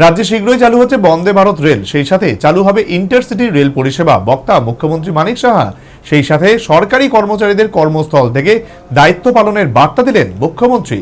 রাজ্যে শীঘ্রই চালু হচ্ছে বন্দে ভারত রেল, সেই সাথে চালু হবে ইন্টারসিটি রেল পরিষেবা। বক্তা মুখ্যমন্ত্রী মানিক সাহা। সেই সাথে সরকারি কর্মচারীদের কর্মস্থল থেকে দায়িত্ব পালনের বার্তা দিলেন মুখ্যমন্ত্রী।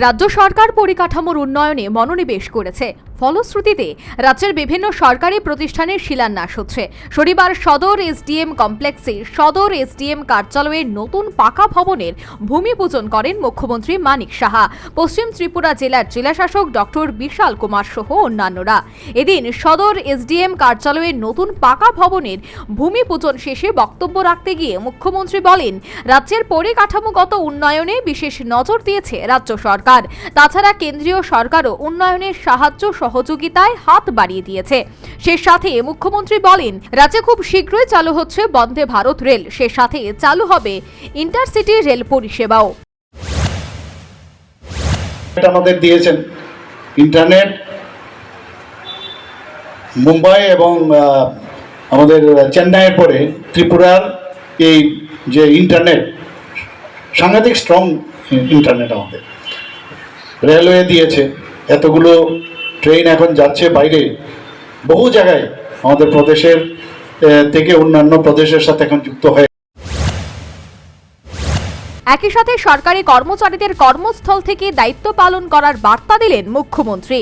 রাজ্য সরকার পরিকাঠামোর উন্নয়নে মনোনিবেশ করেছে। ফলশ্রুতিতে রাজ্যের বিভিন্ন সরকারি প্রতিষ্ঠানের শিলান্যাস হচ্ছে। শনিবার সদর এসডিএম কমপ্লেক্সে সদর এসডিএম কার্যালয়ের নতুন পাকা ভবনের ভূমি পূজন করেন মুখ্যমন্ত্রী মানিক সাহা। পশ্চিম ত্রিপুরা জেলার জেলাশাসক ডক্টর বিশাল কুমার সহ অন্যান্যরা এদিন সদর এসডিএম কার্যালয়ের নতুন পাকা ভবনের ভূমি পূজন শেষে বক্তব্য রাখতে গিয়ে মুখ্যমন্ত্রী বলেন, রাজ্যের পরিকাঠামোগত উন্নয়নে বিশেষ নজর দিয়েছে রাজ্য সরকার। তাছাড়া কেন্দ্রীয় সরকারও উন্নয়নের সাহায্য সহযোগিতায় হাত বাড়িয়ে দিয়েছে। সে সাথে মুখ্যমন্ত্রী বলেন, রাজ্যে খুব শীঘ্রই চালু হচ্ছে বন্দে ভারত রেল, সে সাথে চালু হবে ইন্টারসিটি রেল পরিষেবাও। আমাদের দিয়েছেন ইন্টারনেট, মুম্বাই এবং আমাদের চেন্নাইয়ের পরে ত্রিপুরার এই যে ইন্টারনেট, সাংঘাতিক স্ট্রং ইন্টারনেট আমাদের রেলওয়ে দিয়েছে। এতগুলো ট্রেন এখন যাচ্ছে বাইরে, বহু জায়গায় আমাদের প্রদেশের থেকে অন্যান্য প্রদেশের সাথে এখন যুক্ত হয়ে। একই সাথে সরকারি কর্মচারীদের কর্মস্থল থেকে দায়িত্ব পালন করার বার্তা দিলেন মুখ্যমন্ত্রী।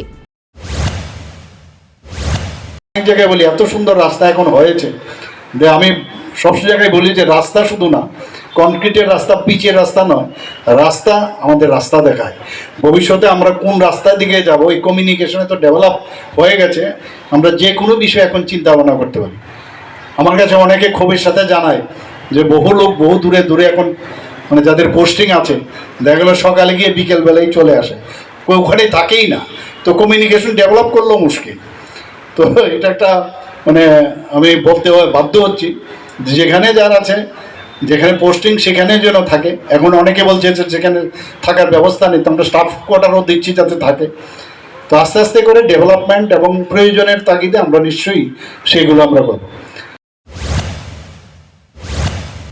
অনেক জায়গায় বলি এত সুন্দর রাস্তা এখন হয়েছে যে আমি সব জায়গায় বলি যে রাস্তা শুধু না কনক্রিটের রাস্তা, পিচের রাস্তা নয়, রাস্তা আমাদের রাস্তা দেখায়। ভবিষ্যতে আমরা কোন রাস্তার দিকে যাব, এই কমিউনিকেশনে তো ডেভেলপ হয়ে গেছে, আমরা যে কোনো বিষয় এখন চিন্তা ভাবনা করতে পারি। আমার কাছে অনেকে ক্ষোভের সাথে জানায় যে বহু লোক বহু দূরে দূরে এখন মানে যাদের পোস্টিং আছে, দেখা গেলো সকালে গিয়ে বিকেলবেলায় চলে আসে, ওখানে থাকেই না, তো কমিউনিকেশন ডেভেলপ করলেও মুশকিল। তো এটা একটা মানে আমি বলতে বাধ্য হচ্ছি, যেখানে যার আছে, যেখানে পোস্টিং সেখানে যেন থাকে। এখন অনেকে বলছে যে যেখানে থাকার ব্যবস্থা নেই, তো আমরা স্টাফ কোয়ার্টারও দিচ্ছি যাতে থাকে। তো আস্তে আস্তে করে ডেভেলপমেন্ট এবং প্রয়োজনের তাগিদে আমরা নিশ্চয়ই সেইগুলো আমরা করব।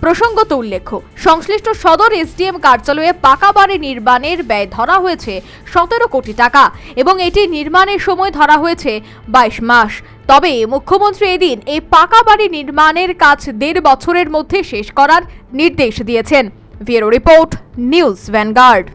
প্রসঙ্গত উল্লেখ্য, সংশ্লিষ্ট সদর এসডিএম কার্যালয়ে পাকা বাড়ি নির্মাণের ব্যয় ধরা হয়েছে 17 কোটি টাকা এবং এটি নির্মাণের সময় ধরা হয়েছে 22 মাস। তবে মুখ্যমন্ত্রী এদিন এই পাকা বাড়ি নির্মাণের কাজ 1.5 বছরের মধ্যে শেষ করার নির্দেশ দিয়েছেন। Bureau report, news vanguard.